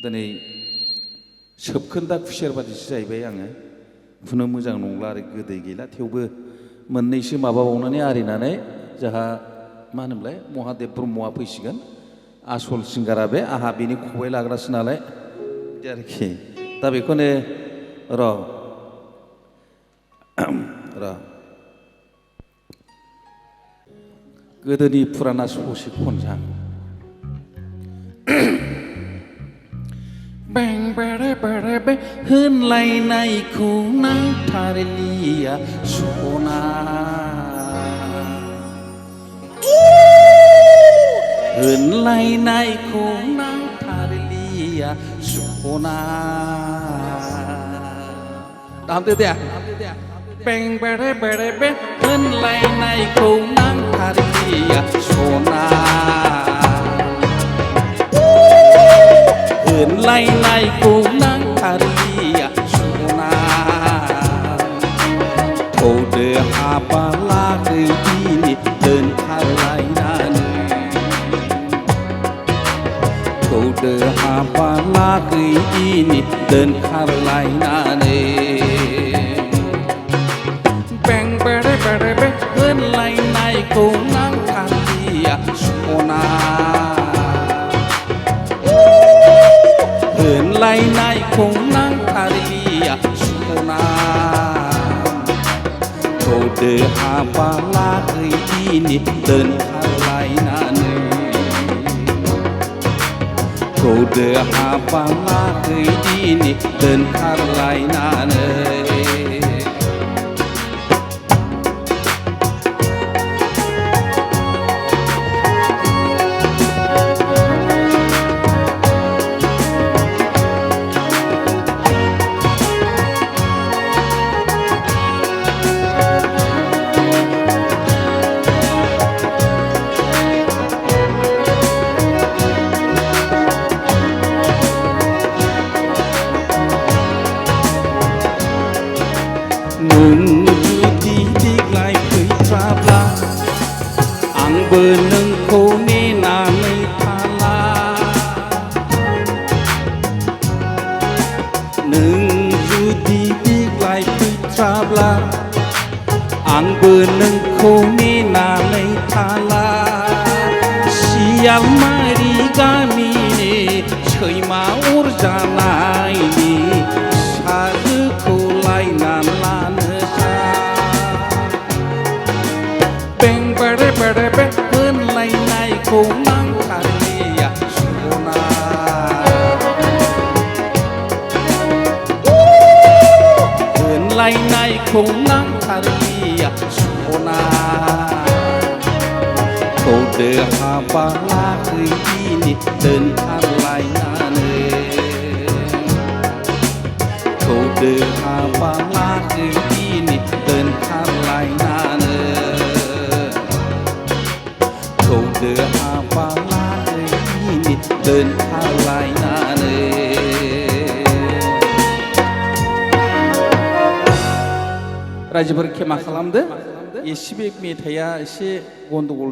दिनै सोबखोन्दा खुसेर बादिसो जाहैबाय आङो फुनो मोजां नंला आरो गोदै गैला थेवबो मोननैसो माबाबावनानै आरिनानै जोंहा मा होनोमोनलाय महादेब ब्रह्मआ फैसिगोन आसल सिंगारा बे आहा बेनि खबाइ लाग्रासो नालाय बिदि आरोखि दा बेखौनो र' गोदोनि फुराना ससे खनसां बें बेरे बेरे बे होनलायनायखौ नांथारलिया सना होनलायनायखौ नांथारलिया सना दामदो दे बें बेरे बेरे बे होनलायनायखौ नांथारलिया सना होनलायनायखौ नांथारलिया सना थौदो हाबा लागैदिनि दोनखारलायनानै थौदो हाबा लागैदिनि दोनखारलायनानै बें बेरे बेरे बे होनलायनायखौ नांथारलिया सना होनलायनायखौ नांथारलिया सना थौदो हाबा लागैदिनि दोनखारलायनानै थौदो हाबा लागैदिनि दोनखारलायनानै नों जुदि देग्लाय फैथ्राब्ला आंबो नोंखौ नेनानै थाला नों जुदि देग्लाय फैथ्राब्ला आंबो नोंखौ नेनानै थाला सियालमारि गामिनि सैमा अरजानायनि साजोखौ लायनानै बें बेरे बेरे बे होनलायनायखौ नांथारलिया सना होनलायनायखौ नांथारलिया सना थौदो हाबा लागैदिनि दोनखारलायनानै थौदो हाबा लागैदिनि दोनखारलायनानै थौदो हाबा लागैदिनि दोनखारलायनानै रायजोफोर खेमा खालामदो एसे बे मेथाइआ एसे गन्दगल